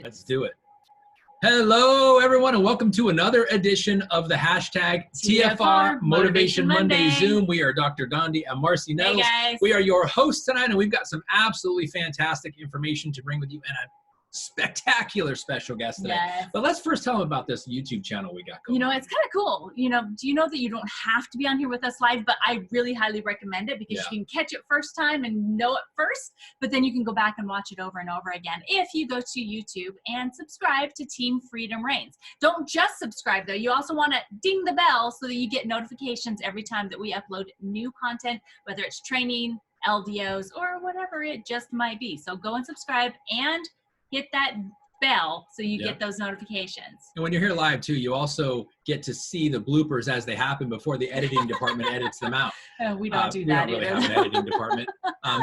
Let's do it. Hello, everyone, and welcome to another edition of the hashtag TFR Motivation Monday Zoom. We are Dr. Gandhi and Marcy Nettles. Hey guys. We are your hosts tonight, and we've got some absolutely fantastic information to bring with you and a spectacular special guest today. Yes. But let's first tell them about this YouTube channel we got going. You know, it's kind of cool. You know, do you know that you don't have to be on here with us live, but I really highly recommend it because you can catch it first time and know it first, but then you can go back and watch it over and over again if you go to YouTube and subscribe to Team Freedom Reigns. Don't just subscribe though. You also want to ding the bell so that you get notifications every time that we upload new content, whether it's training, LDOs, or whatever it just might be. So go and subscribe and hit that bell so you get those notifications. And when you're here live too, you also get to see the bloopers as they happen before the editing department edits them out. We don't do that either. We don't really either. have an editing department.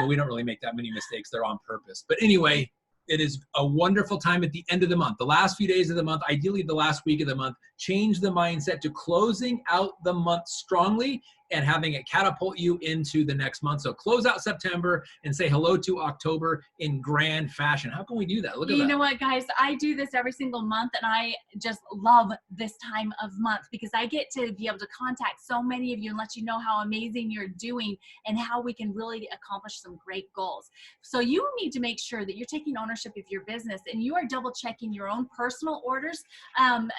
We don't really make that many mistakes. They're on purpose. But anyway, it is a wonderful time at the end of the month. The last few days of the month, ideally the last week of the month, change the mindset to closing out the month strongly and having it catapult you into the next month. So close out September and say hello to October in grand fashion. How can we do that? Look at that. You know what, guys? I do this every single month, and I just love this time of month because I get to be able to contact so many of you and let you know how amazing you're doing and how we can really accomplish some great goals. So you need to make sure that you're taking ownership of your business and you are double checking your own personal orders and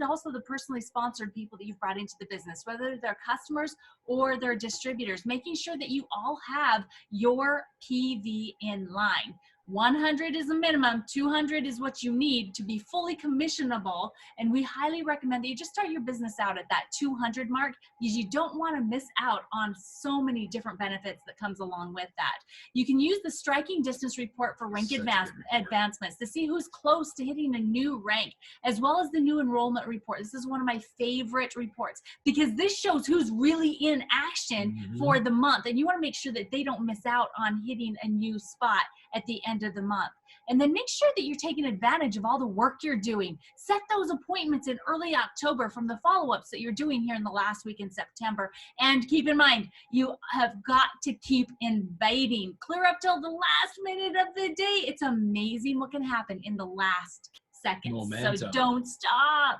also the personally sponsored people that you've brought into the business, whether they're customers or their distributors, making sure that you all have your PV in line. 100 is the minimum, 200 is what you need to be fully commissionable, and we highly recommend that you just start your business out at that 200 mark because you don't want to miss out on so many different benefits that comes along with that. You can use the striking distance report for rank advancements to see who's close to hitting a new rank, as well as the new enrollment report. This is one of my favorite reports because this shows who's really in action for the month, and you want to make sure that they don't miss out on hitting a new spot at the end of the month. And then make sure that you're taking advantage of all the work you're doing. Set those appointments in early October from the follow-ups that you're doing here in the last week in September. And keep in mind, you have got to keep inviting. Clear up till the last minute of the day. It's amazing what can happen in the last seconds. Momentum. So don't stop.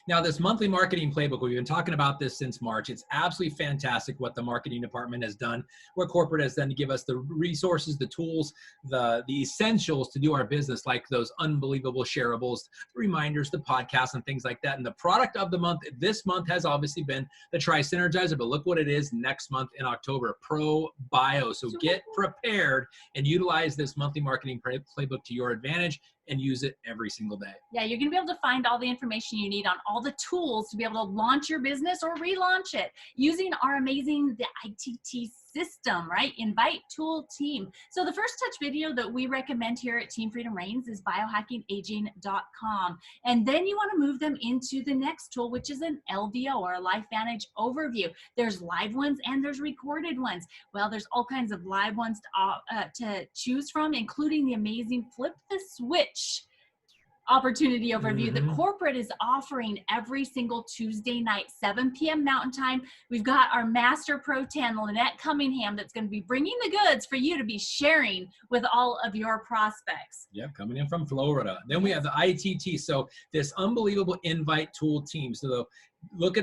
Now, this monthly marketing playbook, we've been talking about this since March. It's absolutely fantastic what the marketing department has done, what corporate has done to give us the resources, the tools, the essentials to do our business, like those unbelievable shareables, the reminders, the podcasts, and things like that. And the product of the month, this month has obviously been the Tri-Synergizer, but look what it is next month in October, ProBio. So get prepared and utilize this monthly marketing playbook to your advantage and use it every single day. Yeah, you're gonna be able to find all the information you need on all the tools to be able to launch your business or relaunch it using our amazing ITT system, right? Invite Tool Team. So the first touch video that we recommend here at Team Freedom Reigns is biohackingaging.com. And then you want to move them into the next tool, which is an LVO or a LifeVantage overview. There's live ones and there's recorded ones. Well, there's all kinds of live ones to choose from, including the amazing Flip the Switch opportunity overview that corporate is offering every single Tuesday night, 7 p.m. Mountain Time. We've got our Master Pro 10, Lynette Cunningham, that's going to be bringing the goods for you to be sharing with all of your prospects. Yep, coming in from Florida. Then we have the ITT. So this unbelievable invite tool team. So look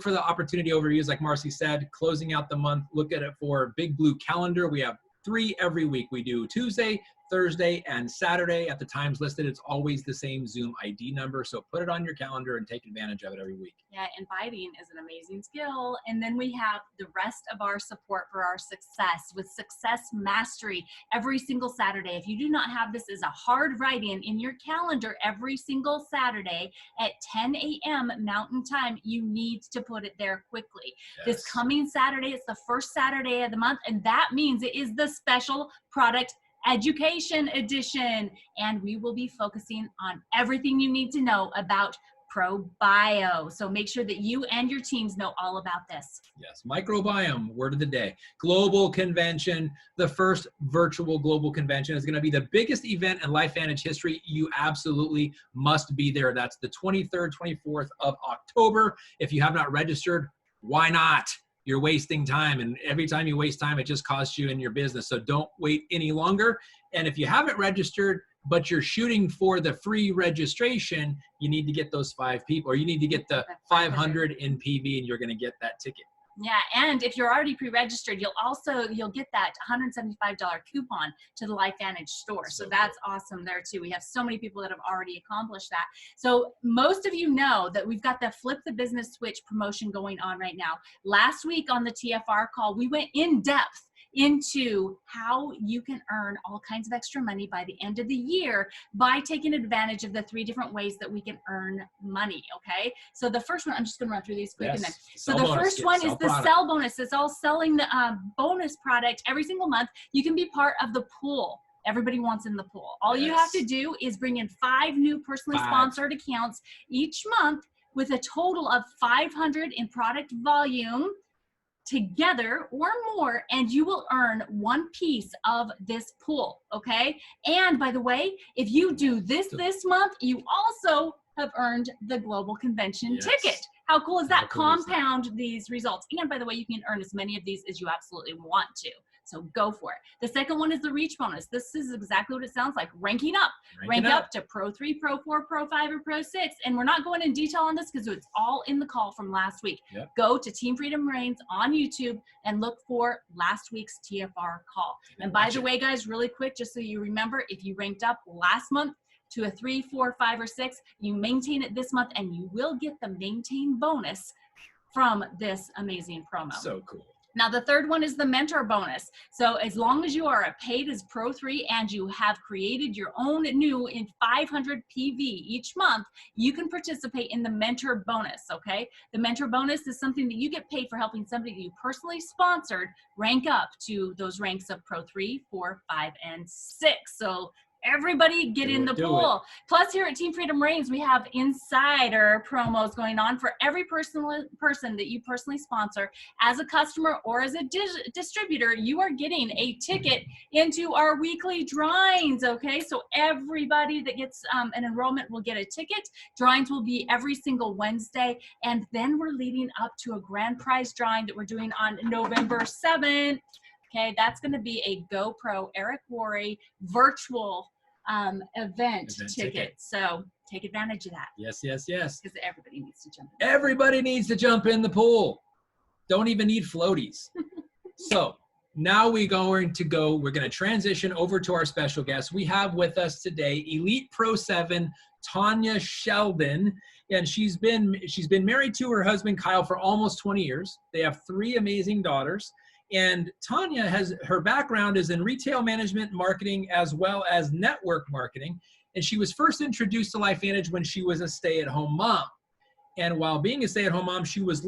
for the opportunity overviews, like Marcy said, closing out the month. Look at it for Big Blue Calendar. We have 3 every week. We do Tuesday, Thursday, and Saturday. At the times listed, it's always the same Zoom ID number. So put it on your calendar and take advantage of it every week. Yeah, inviting is an amazing skill. And then we have the rest of our support for our success with Success Mastery every single Saturday. If you do not have this as a hard write-in in your calendar every single Saturday at 10 a.m. Mountain Time, you need to put it there quickly. Yes. This coming Saturday, it's the first Saturday of the month, and that means it is the special product education edition, and we will be focusing on everything you need to know about ProBio. So make sure that you and your teams know all about this. Yes, microbiome, word of the day. Global convention, the first virtual global convention is going to be the biggest event in LifeVantage history. You absolutely must be there. That's the 23rd, 24th of October. If you have not registered, why not? You're wasting time, and every time you waste time, it just costs you in your business. So don't wait any longer. And if you haven't registered, but you're shooting for the free registration, you need to get those 5 people, or you need to get the 500 in PV, and you're going to get that ticket. Yeah, and if you're already pre-registered, you'll get that $175 coupon to the LifeVantage store. So that's awesome there too. We have so many people that have already accomplished that. So most of you know that we've got the Flip the Business Switch promotion going on right now. Last week on the TFR call, we went in depth into how you can earn all kinds of extra money by the end of the year by taking advantage of the 3 different ways that we can earn money. Okay, so the first one, I'm just going to run through these quick. And then so the first one is the sell bonus. It's all selling the bonus product every single month. You can be part of the pool. Everybody wants in the pool. All you have to do is bring in 5 new personally sponsored accounts each month with a total of 500 in product volume together or more, and you will earn 1 piece of this pool. Okay, and by the way, if you do this month, you also have earned the global convention ticket. How cool is that? Compound these results. And by the way, you can earn as many of these as you absolutely want to. So go for it. The second one is the reach bonus. This is exactly what it sounds like. Ranking up. Rank up to Pro 3, Pro 4, Pro 5, or Pro 6. And we're not going in detail on this because it's all in the call from last week. Go to Team Freedom Reigns on YouTube and look for last week's TFR call. And by the way, guys, really quick, just so you remember, if you ranked up last month to a 3, 4, 5, or 6, you maintain it this month and you will get the maintain bonus from this amazing promo. So cool. Now, the third one is the mentor bonus. So as long as you are a paid as Pro 3 and you have created your own new in 500 PV each month, you can participate in the mentor bonus, okay? The mentor bonus is something that you get paid for helping somebody you personally sponsored rank up to those ranks of Pro 3, 4, 5, and 6. So everybody get in the pool. Plus, here at Team Freedom Reigns, we have insider promos going on for every person that you personally sponsor. As a customer or as a distributor, you are getting a ticket into our weekly drawings, okay? So everybody that gets an enrollment will get a ticket. Drawings will be every single Wednesday, and then we're leading up to a grand prize drawing that we're doing on November 7th. Okay, that's going to be a GoPro Eric Worre virtual event ticket. So take advantage of that. Yes. Because everybody needs to jump in. Everybody needs to jump in the pool. Don't even need floaties. So now we're going to transition over to our special guest. We have with us today Elite Pro 7, Tayna Sheldon. And she's been married to her husband, Kyle, for almost 20 years. They have 3 amazing daughters. And Tayna her background is in retail management, marketing, as well as network marketing. And she was first introduced to LifeVantage when she was a stay-at-home mom. And while being a stay-at-home mom, she was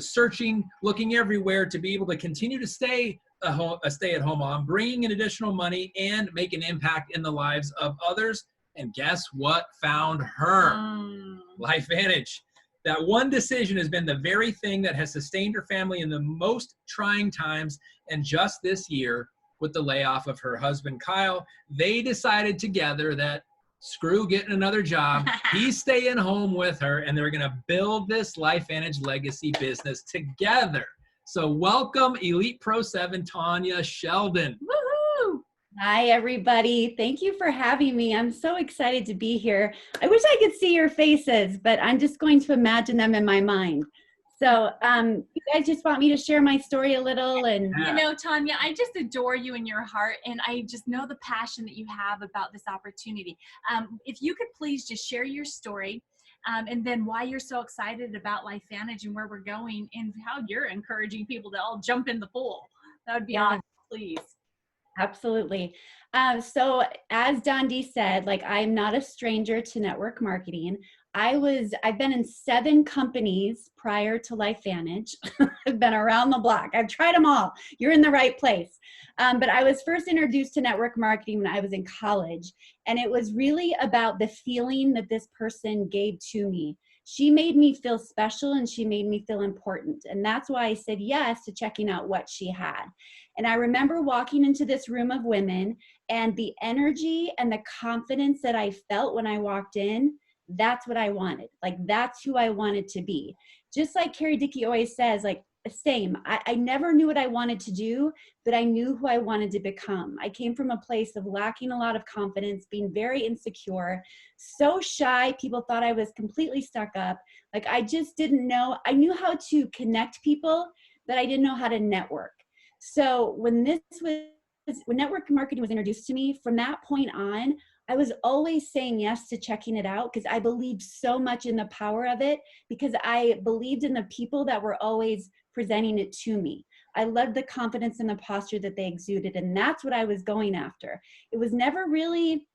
searching, looking everywhere to be able to continue to stay a stay-at-home mom, bringing in additional money and make an impact in the lives of others. And guess what found her? LifeVantage. That one decision has been the very thing that has sustained her family in the most trying times. And just this year, with the layoff of her husband, Kyle, they decided together that screw getting another job. He's staying home with her, and they're going to build this LifeVantage legacy business together. So welcome, Elite Pro 7, Tayna Sheldon. Woohoo! Hi, everybody. Thank you for having me. I'm so excited to be here. I wish I could see your faces, but I'm just going to imagine them in my mind. So you guys just want me to share my story a little? And you know, Tayna, I just adore you in your heart, and I just know the passion that you have about this opportunity. If you could please just share your story, and then why you're so excited about LifeVantage and where we're going, and how you're encouraging people to all jump in the pool. That would be awesome, please. Absolutely. So as Dondi said, like, I'm not a stranger to network marketing. I've been in 7 companies prior to LifeVantage. I've been around the block. I've tried them all. You're in the right place. But I was first introduced to network marketing when I was in college. And it was really about the feeling that this person gave to me. She made me feel special and she made me feel important. And that's why I said yes to checking out what she had. And I remember walking into this room of women, and the energy and the confidence that I felt when I walked in, that's what I wanted. Like, that's who I wanted to be. Just like Carrie Dickey always says, like, same. I never knew what I wanted to do, but I knew who I wanted to become. I came from a place of lacking a lot of confidence, being very insecure, so shy. People thought I was completely stuck up. Like I just didn't know. I knew how to connect people, but I didn't know how to network. So when network marketing was introduced to me, from that point on, I was always saying yes to checking it out because I believed so much in the power of it, because I believed in the people that were always presenting it to me. I loved the confidence and the posture that they exuded, and that's what I was going after. It was never really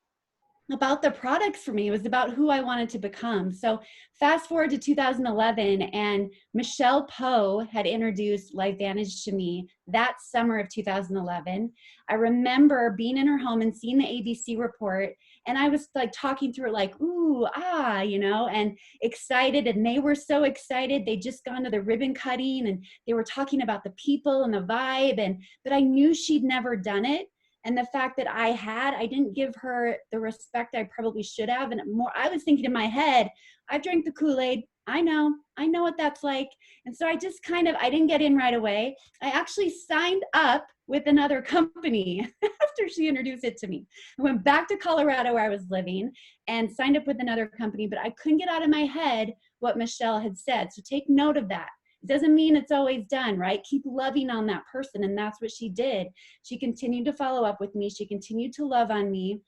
about the products for me. It was about who I wanted to become. So fast forward to 2011, and Michelle Poe had introduced LifeVantage to me that summer of 2011. I remember being in her home and seeing the ABC report, and I was like talking through it like, ooh, ah, and excited. And they were so excited. They just gone to the ribbon cutting, and they were talking about the people and the vibe. But I knew she'd never done it. And the fact that I didn't give her the respect I probably should have. And I was thinking in my head, I drank the Kool-Aid. I know what that's like. And so I just I didn't get in right away. I actually signed up with another company after she introduced it to me. I went back to Colorado where I was living and signed up with another company, but I couldn't get out of my head what Michelle had said. So take note of that. It doesn't mean it's always done, right? Keep loving on that person. And that's what she did. She continued to follow up with me. She continued to love on me.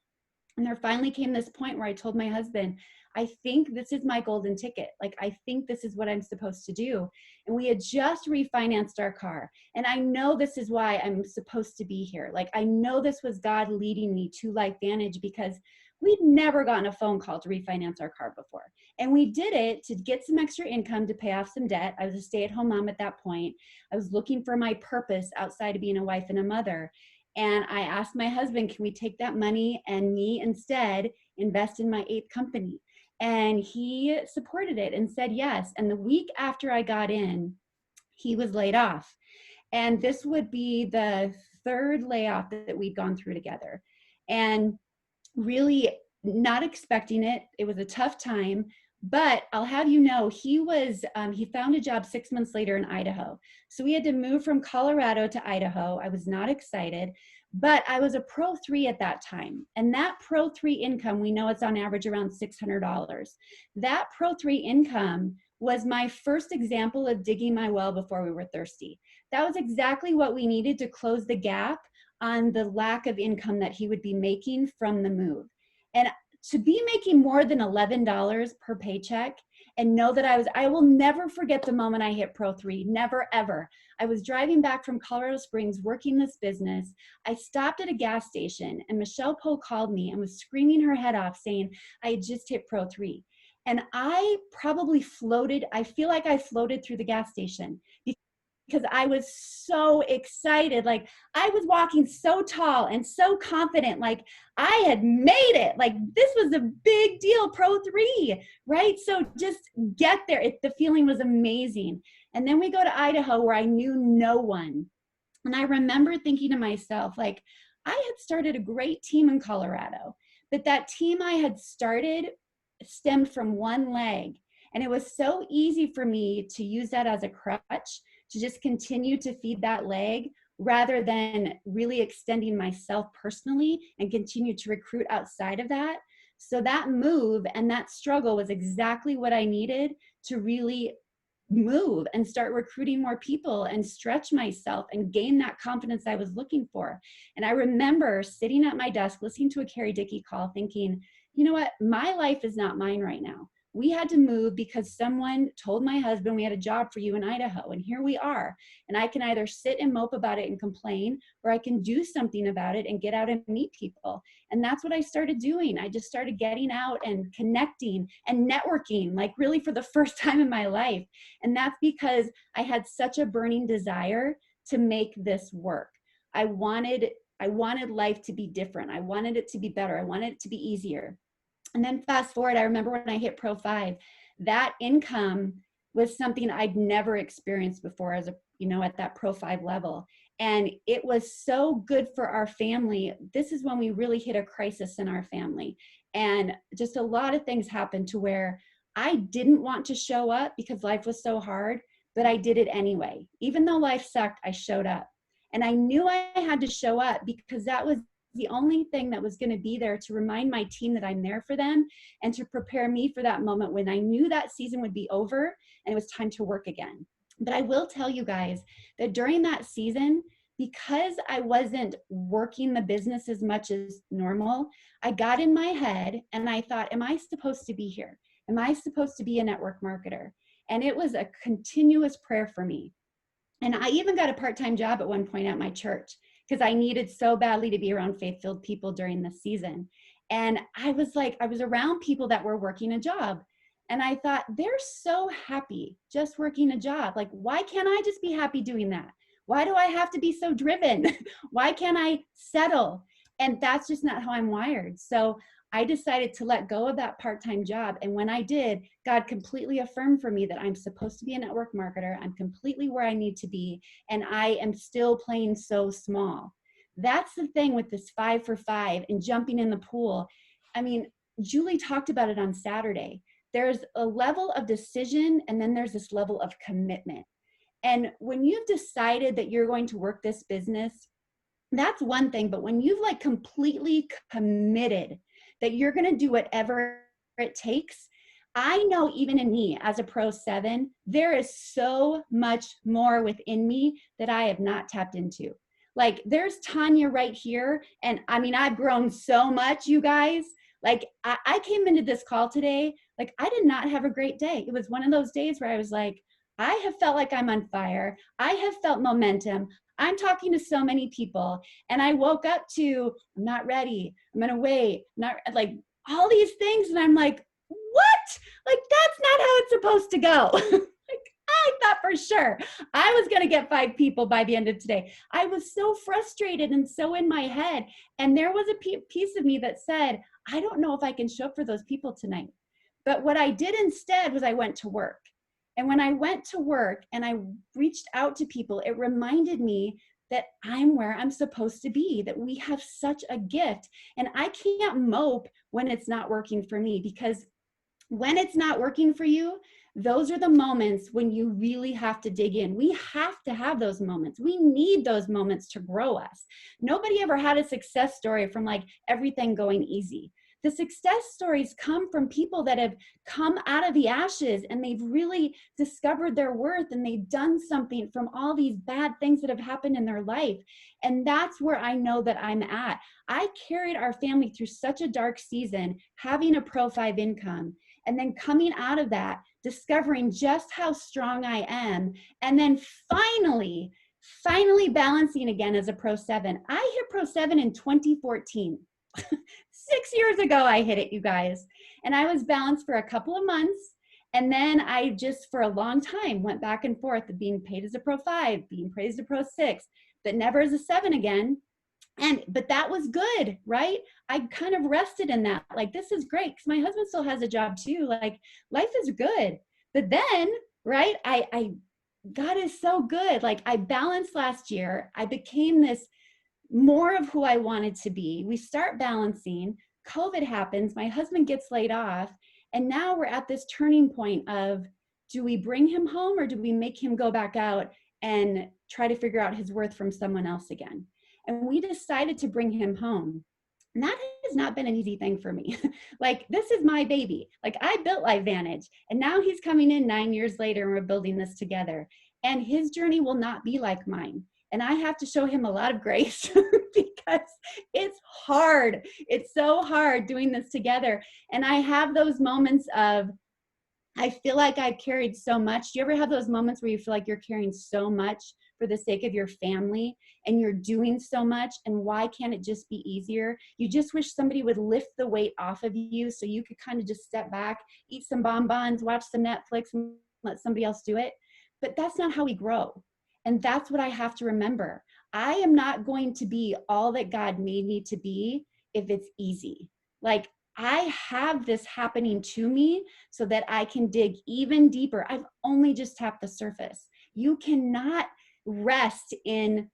And there finally came this point where I told my husband, I think this is my golden ticket. Like, I think this is what I'm supposed to do. And we had just refinanced our car. And I know this is why I'm supposed to be here. Like, I know this was God leading me to LifeVantage, because we'd never gotten a phone call to refinance our car before. And we did it to get some extra income to pay off some debt. I was a stay-at-home mom at that point. I was looking for my purpose outside of being a wife and a mother. And I asked my husband, can we take that money and me instead invest in my 8th company? And he supported it and said yes. And the week after I got in, he was laid off. And this would be the 3rd layoff that we'd gone through together. And really not expecting it. It was a tough time, but I'll have you know, he found a job 6 months later in Idaho. So we had to move from Colorado to Idaho. I was not excited, but I was a Pro 3 at that time. And that Pro 3 income, we know it's on average around $600. That Pro 3 income was my first example of digging my well before we were thirsty. That was exactly what we needed to close the gap on the lack of income that he would be making from the move. And to be making more than $11 per paycheck and know that I will never forget the moment I hit Pro 3, never ever. I was driving back from Colorado Springs working this business. I stopped at a gas station and Michelle Poe called me and was screaming her head off saying, I had just hit Pro 3. And I probably floated, I feel like I floated through the gas station because I was so excited. Like I was walking so tall and so confident, like I had made it. Like this was a big deal, Pro 3, right? So just get there. The feeling was amazing. And then we go to Idaho where I knew no one. And I remember thinking to myself, like, I had started a great team in Colorado, but that team I had started stemmed from one leg. And it was so easy for me to use that as a crutch to just continue to feed that leg rather than really extending myself personally and continue to recruit outside of that. So that move and that struggle was exactly what I needed to really move and start recruiting more people and stretch myself and gain that confidence I was looking for. And I remember sitting at my desk, listening to a Carrie Dickey call thinking, you know what, my life is not mine right now. We had to move because someone told my husband we had a job for you in Idaho, and here we are. And I can either sit and mope about it and complain, or I can do something about it and get out and meet people. And that's what I started doing. I just started getting out and connecting and networking, like really for the first time in my life. And that's because I had such a burning desire to make this work. I wanted life to be different. I wanted it to be better. I wanted it to be easier. And then fast forward, I remember when I hit Pro 5, that income was something I'd never experienced before as at that Pro 5 level. And it was so good for our family. This is when we really hit a crisis in our family. And just a lot of things happened to where I didn't want to show up because life was so hard, but I did it anyway. Even though life sucked, I showed up. And I knew I had to show up because that was the only thing that was going to be there to remind my team that I'm there for them and to prepare me for that moment when I knew that season would be over and it was time to work again. But I will tell you guys that during that season, because I wasn't working the business as much as normal, I got in my head and I thought, am I supposed to be here? Am I supposed to be a network marketer? And it was a continuous prayer for me. And I even got a part-time job at one point at my church because I needed so badly to be around faith-filled people during the season. And I was around people that were working a job. And I thought, they're so happy just working a job. Like, why can't I just be happy doing that? Why do I have to be so driven? Why can't I settle? And that's just not how I'm wired. So I decided to let go of that part-time job. And when I did, God completely affirmed for me that I'm supposed to be a network marketer. I'm completely where I need to be. And I am still playing so small. That's the thing with this 5 for 5 and jumping in the pool. I mean, Julie talked about it on Saturday. There's a level of decision and then there's this level of commitment. And when you've decided that you're going to work this business, that's one thing. But when you've like completely committed that you're going to do whatever it takes, I know even in me as a Pro 7, there is so much more within me that I have not tapped into. Like there's Tanya right here. And I mean, I've grown so much, you guys. Like I came into this call today, like I did not have a great day. It was one of those days where I was like, I have felt like I'm on fire. I have felt momentum. I'm talking to so many people. And I woke up to, I'm not ready. I'm going to wait. Not like all these things. And I'm like, what? Like, that's not how it's supposed to go. Like, I thought for sure I was going to get 5 people by the end of today. I was so frustrated and so in my head. And there was a piece of me that said, I don't know if I can show up for those people tonight. But what I did instead was I went to work. And when I went to work and I reached out to people, it reminded me that I'm where I'm supposed to be, that we have such a gift. And I can't mope when it's not working for me, because when it's not working for you, those are the moments when you really have to dig in. We have to have those moments. We need those moments to grow us. Nobody ever had a success story from like everything going easy. The success stories come from people that have come out of the ashes and they've really discovered their worth and they've done something from all these bad things that have happened in their life. And that's where I know that I'm at. I carried our family through such a dark season, having a Pro 5 income, and then coming out of that, discovering just how strong I am, and then finally balancing again as a Pro 7. I hit Pro 7 in 2014. 6 years ago, I hit it, you guys. And I was balanced for a couple of months. And then I just, for a long time, went back and forth of being paid as a Pro 5, being paid as a Pro 6, but never as a 7 again. But that was good, right? I kind of rested in that. Like, this is great because my husband still has a job too. Like, life is good. But then, right, God is so good. Like, I balanced last year. I became this more of who I wanted to be. We start balancing. COVID happens. My husband gets laid off. And now we're at this turning point of, do we bring him home or do we make him go back out and try to figure out his worth from someone else again? And we decided to bring him home. And that has not been an easy thing for me. Like, this is my baby. Like, I built LifeVantage, and now he's coming in 9 years later and we're building this together. And his journey will not be like mine. And I have to show him a lot of grace because it's hard. It's so hard doing this together. And I have those moments of, I feel like I've carried so much. Do you ever have those moments where you feel like you're carrying so much for the sake of your family and you're doing so much? And why can't it just be easier? You just wish somebody would lift the weight off of you so you could kind of just step back, eat some bonbons, watch some Netflix, and let somebody else do it. But that's not how we grow. And that's what I have to remember. I am not going to be all that God made me to be if it's easy. Like, I have this happening to me so that I can dig even deeper. I've only just tapped the surface. You cannot rest in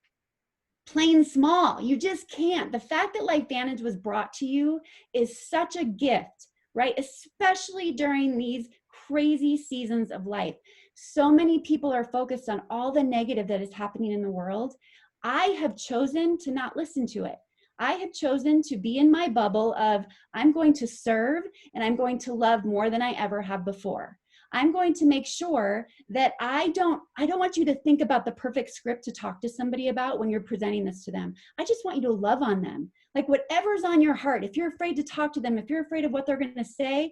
plain small. You just can't. The fact that LifeVantage was brought to you is such a gift, right? Especially during these crazy seasons of life. So many people are focused on all the negative that is happening in the world. I have chosen to not listen to it. I have chosen to be in my bubble of I'm going to serve and I'm going to love more than I ever have before. I'm going to make sure that I don't want you to think about the perfect script to talk to somebody about when you're presenting this to them. I just want you to love on them. Like whatever's on your heart, if you're afraid to talk to them, if you're afraid of what they're going to say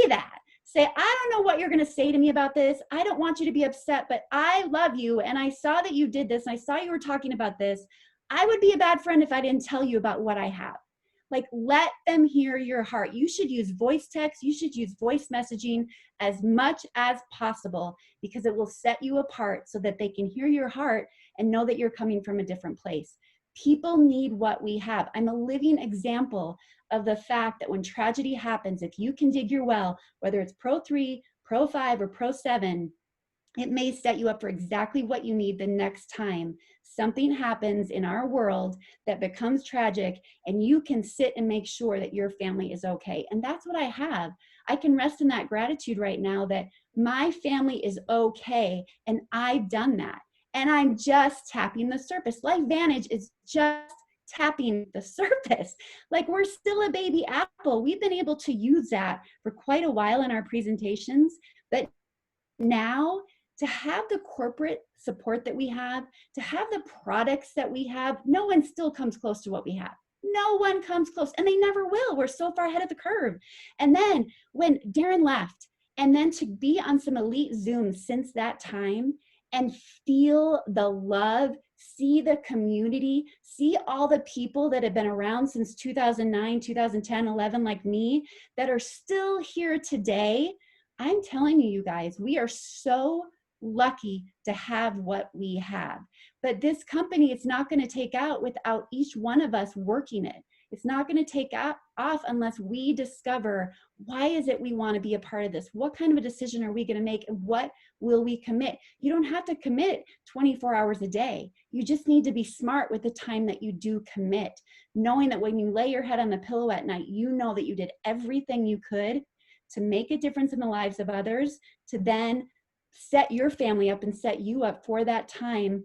that. Say, I don't know what you're going to say to me about this. I don't want you to be upset, but I love you. And I saw that you did this. And I saw you were talking about this. I would be a bad friend if I didn't tell you about what I have. Like, let them hear your heart. You should use voice text. You should use voice messaging as much as possible because it will set you apart so that they can hear your heart and know that you're coming from a different place. People need what we have. I'm a living example of the fact that when tragedy happens, if you can dig your well, whether it's Pro 3, Pro 5, or Pro 7, it may set you up for exactly what you need the next time something happens in our world that becomes tragic, and you can sit and make sure that your family is okay. And that's what I have. I can rest in that gratitude right now that my family is okay, and I've done that. And I'm just tapping the surface. LifeVantage is just tapping the surface. Like, we're still a baby apple. We've been able to use that for quite a while in our presentations, but now to have the corporate support that we have, to have the products that we have, no one still comes close to what we have. No one comes close, and they never will. We're so far ahead of the curve. And then when Darren left, and then to be on some elite Zooms since that time and feel the love, see the community, see all the people that have been around since 2009, 2010, 11, like me, that are still here today. I'm telling you, you guys, we are so lucky to have what we have. But this company, it's not going to take out without each one of us working it. It's not going to take off unless we discover why is it we want to be a part of this? What kind of a decision are we going to make? And what will we commit? You don't have to commit 24 hours a day. You just need to be smart with the time that you do commit, knowing that when you lay your head on the pillow at night, you know that you did everything you could to make a difference in the lives of others, to then set your family up and set you up for that time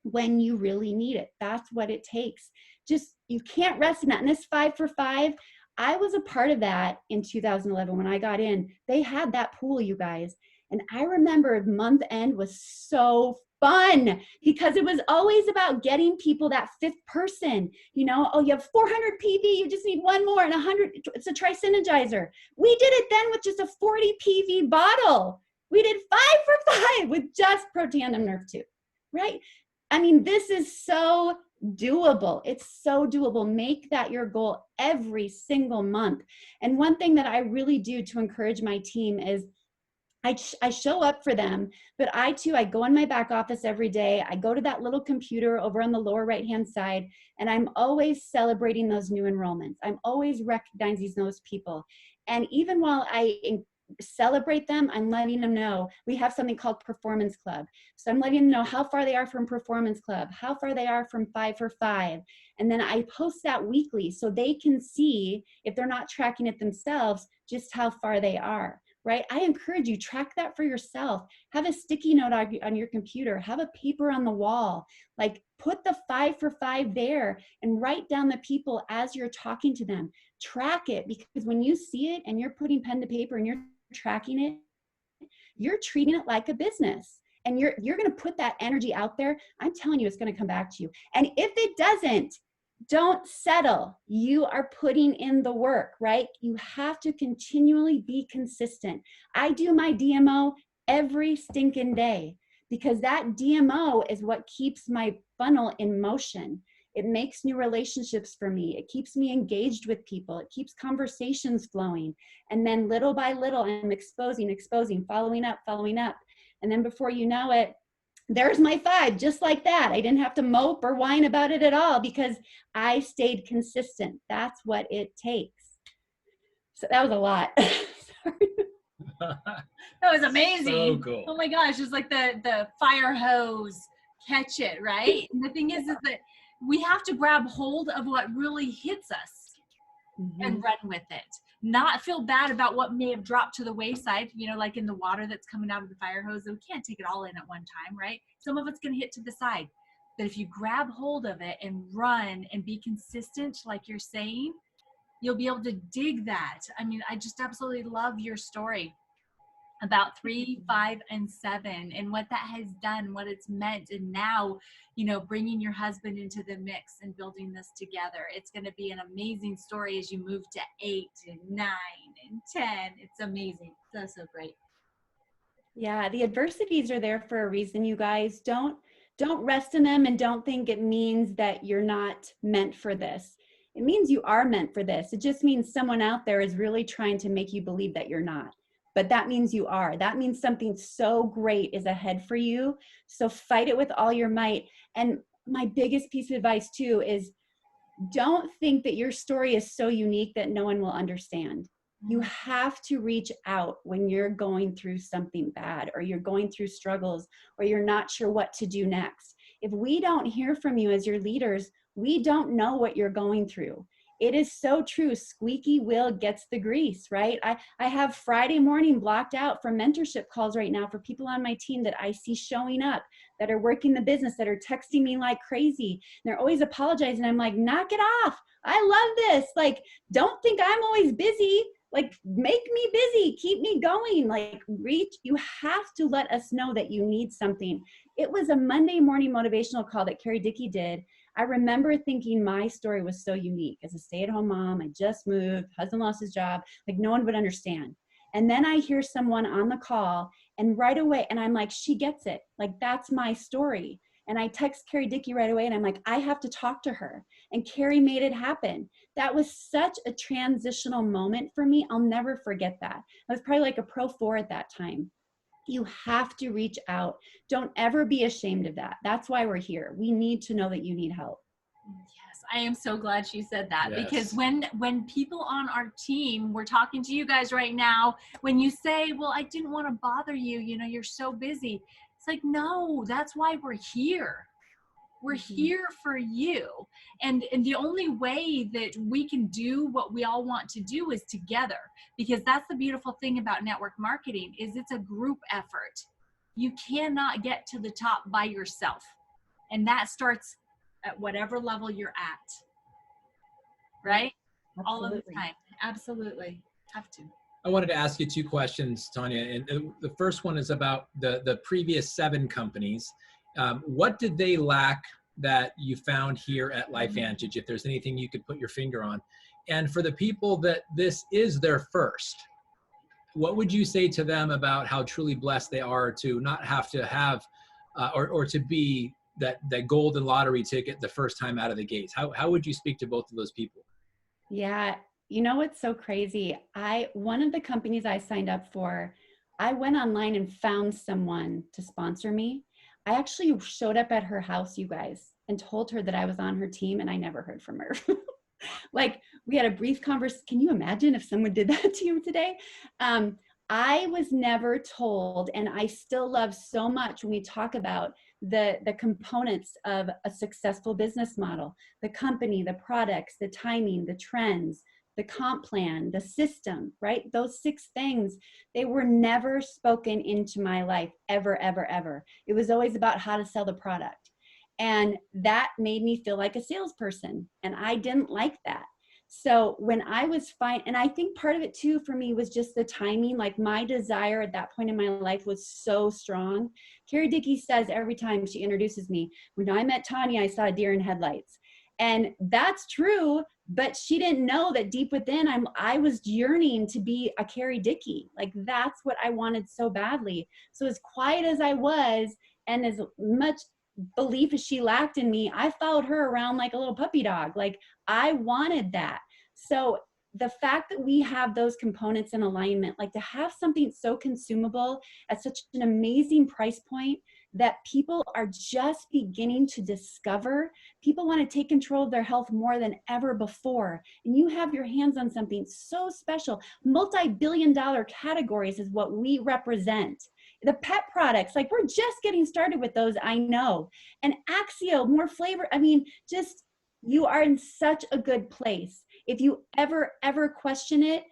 when you really need it. That's what it takes. Just, you can't rest in that. And this 5 for 5, I was a part of that in 2011 when I got in. They had that pool, you guys. And I remember month end was so fun because it was always about getting people that fifth person. You know, oh, you have 400 PV, you just need one more, and 100, it's a tri-synergizer. We did it then with just a 40 PV bottle. We did 5 for 5 with just Protandim Nerve 2, right? I mean, this is so doable. It's so doable. Make that your goal every single month. And one thing that I really do to encourage my team is I show up for them, but I go in my back office every day. I go to that little computer over on the lower right-hand side, and I'm always celebrating those new enrollments. I'm always recognizing those people. And even while I celebrate them, I'm letting them know we have something called Performance Club. So I'm letting them know how far they are from Performance Club, how far they are from 5 for 5. And then I post that weekly so they can see, if they're not tracking it themselves, just how far they are. Right? I encourage you, track that for yourself. Have a sticky note on your computer. Have a paper on the wall. Like, put the 5 for 5 there and write down the people as you're talking to them. Track it, because when you see it and you're putting pen to paper and you're tracking it, you're treating it like a business. And you're going to put that energy out there. I'm telling you, it's going to come back to you. And if it doesn't, don't settle. You are putting in the work, right? You have to continually be consistent. I do my DMO every stinking day because that DMO is what keeps my funnel in motion. It makes new relationships for me. It keeps me engaged with people. It keeps conversations flowing. And then little by little, I'm exposing, following up. And then before you know it, there's my 5, just like that. I didn't have to mope or whine about it at all because I stayed consistent. That's what it takes. So that was a lot. Sorry. That was amazing. So cool. Oh my gosh, it's like the fire hose, catch it, right? And the thing is that we have to grab hold of what really hits us and run with it. not feel bad about what may have dropped to the wayside, you know, like in the water that's coming out of the fire hose. We can't take it all in at one time, right? Some of it's going to hit to the side. But if you grab hold of it and run and be consistent, like you're saying, you'll be able to dig that. I mean, I just absolutely love your story about 3, 5, and 7 and what that has done, what it's meant. And now, you know, bringing your husband into the mix and building this together. It's going to be an amazing story as you move to 8 and 9 and 10. It's amazing. So great. Yeah, the adversities are there for a reason, you guys. Don't rest in them, and don't think it means that you're not meant for this. It means you are meant for this. It just means someone out there is really trying to make you believe that you're not. But that means you are. That means something so great is ahead for you. So fight it with all your might. And my biggest piece of advice too is, don't think that your story is so unique that no one will understand. You have to reach out when you're going through something bad, or you're going through struggles, or you're not sure what to do next. If we don't hear from you as your leaders, we don't know what you're going through. It is so true. Squeaky wheel gets the grease, right? I have Friday morning blocked out for mentorship calls right now for people on my team that I see showing up, that are working the business, that are texting me like crazy. And they're always apologizing. I'm like, knock it off. I love this. Like, don't think I'm always busy. Like, make me busy, keep me going, like you have to let us know that you need something. It was a Monday morning motivational call that Carrie Dickey did. I remember thinking my story was so unique. As a stay-at-home mom, I just moved, husband lost his job, like no one would understand. And then I hear someone on the call, and right away, and I'm like, she gets it. Like, that's my story. And I text Carrie Dickey right away, and I'm like, I have to talk to her. And Carrie made it happen. That was such a transitional moment for me. I'll never forget that. I was probably like a Pro 4 at that time. You have to reach out. Don't ever be ashamed of that. That's why we're here. We need to know that you need help. Yes, I am so glad she said that. Yes. Because when people on our team, we're talking to you guys right now, when you say, well, I didn't want to bother you, you know, you're so busy. It's like, no, that's why we're here. We're here for you. And the only way that we can do what we all want to do is together, because that's the beautiful thing about network marketing is it's a group effort. You cannot get to the top by yourself. And that starts at whatever level you're at. Right? Absolutely. All of the time. Absolutely. Have to. I wanted to ask you 2 questions, Tanya. And the first one is about the previous 7 companies. What did they lack that you found here at LifeVantage, if there's anything you could put your finger on? And for the people that this is their first, what would you say to them about how truly blessed they are to not have to have, or to be that golden lottery ticket the first time out of the gates? How would you speak to both of those people? Yeah. You know what's so crazy? One of the companies I signed up for, I went online and found someone to sponsor me. I actually showed up at her house, you guys, and told her that I was on her team, and I never heard from her. Like, we had a brief conversation. Can you imagine if someone did that to you today? I was never told, and I still love so much when we talk about the components of a successful business model: the company, the products, the timing, the trends, the comp plan, the system, right? Those 6 things, they were never spoken into my life, ever, ever, ever. It was always about how to sell the product. And that made me feel like a salesperson. And I didn't like that. So when I was fine, and I think part of it too for me was just the timing. Like, my desire at that point in my life was so strong. Carrie Dickey says every time she introduces me, when I met Tanya, I saw a deer in headlights. And that's true, but she didn't know that deep within I was yearning to be a Carrie Dickey. Like, that's what I wanted so badly. So as quiet as I was, and as much belief as she lacked in me, I followed her around like a little puppy dog. Like, I wanted that. So the fact that we have those components in alignment, like to have something so consumable at such an amazing price point that people are just beginning to discover. People want to take control of their health more than ever before. And you have your hands on something so special. Multi-billion-dollar categories is what we represent. The pet products, like, we're just getting started with those, I know. And Axio, more flavor. I mean, just, you are in such a good place. If you ever question it,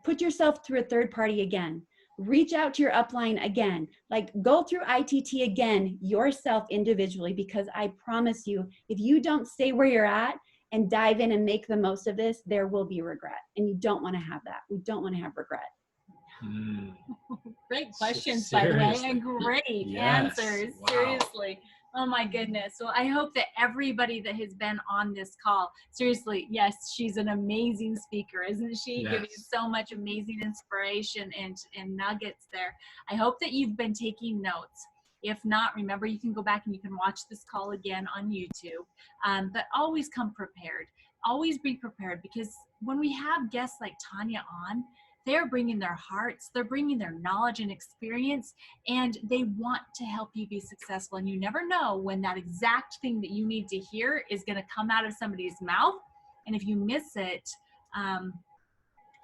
put yourself through a third party again. Reach out to your upline again. Like, go through ITT again yourself individually, because I promise you, if you don't stay where you're at and dive in and make the most of this, there will be regret. And you don't want to have that. We don't want to have regret. Great questions, by the way, and great answers. Wow. Seriously. Oh my goodness. Well, I hope that everybody that has been on this call, seriously, yes, she's an amazing speaker, isn't she? Yes. Giving so much amazing inspiration and nuggets there. I hope that you've been taking notes. If not, remember, you can go back and you can watch this call again on YouTube. But always come prepared. Always be prepared, because when we have guests like Tayna on, they're bringing their hearts, they're bringing their knowledge and experience, and they want to help you be successful. And you never know when that exact thing that you need to hear is going to come out of somebody's mouth. And if you miss it,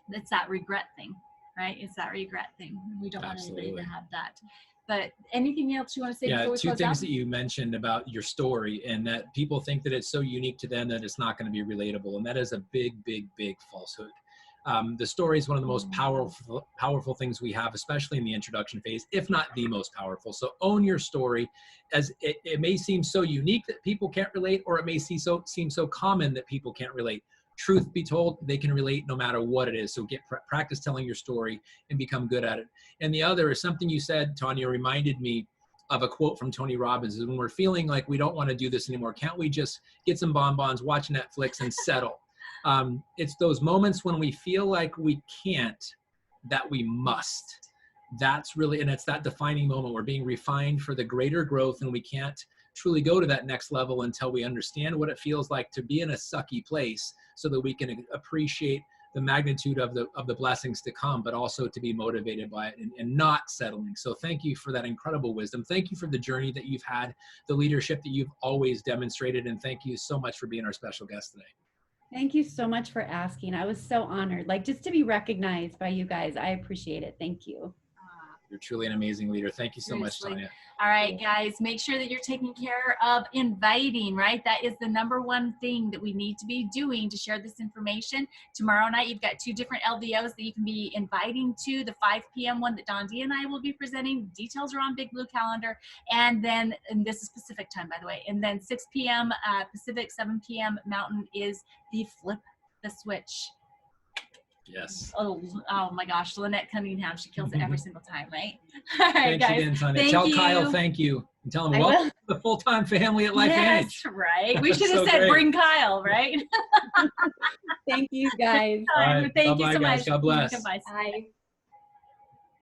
it's that regret thing, right? It's that regret thing. We don't want anybody to have that. But anything else you want to say before we two close things out? that you mentioned about your story, and that people think that it's so unique to them that it's not going to be relatable. And that is a big, big, big falsehood. The story is one of the most powerful things we have, especially in the introduction phase, if not the most powerful. So own your story. As it may seem so unique that people can't relate, or it may seem so common that people can't relate. Truth be told, they can relate no matter what it is. So practice telling your story and become good at it. And the other is something you said, Tayna, reminded me of a quote from Tony Robbins. Is when we're feeling like we don't want to do this anymore, can't we just get some bonbons, watch Netflix, and settle? It's those moments when we feel like we can't, that we must. That's really, and it's that defining moment. We're being refined for the greater growth, and we can't truly go to that next level until we understand what it feels like to be in a sucky place, so that we can appreciate the magnitude of the blessings to come, but also to be motivated by it and not settling. So thank you for that incredible wisdom. Thank you for the journey that you've had, the leadership that you've always demonstrated, and thank you so much for being our special guest today. Thank you so much for asking. I was so honored, like, just to be recognized by you guys. I appreciate it. Thank you. You're truly an amazing leader. Thank you so much, Tayna. All right, guys, make sure that you're taking care of inviting, right? That is the #1 thing that we need to be doing to share this information. Tomorrow night, you've got 2 different LVOs that you can be inviting to. The 5 p.m. one that Don D and I will be presenting. Details are on Big Blue Calendar. And then, and this is Pacific time, by the way. And then 6 p.m. Pacific, 7 p.m. Mountain is the Flip the Switch. Yes. Oh my gosh, Lynette Cunningham, she kills it every single time, right? All right, Thanks guys. again, Tayna. Thank Tell you. Kyle thank you. And tell him welcome to the full-time family at LifeVantage. Yes, right. We should have So said great. bring Kyle, right? Thank you, guys. All right. Thank you so Bye-bye, guys. much. God bless. Goodbye. Bye.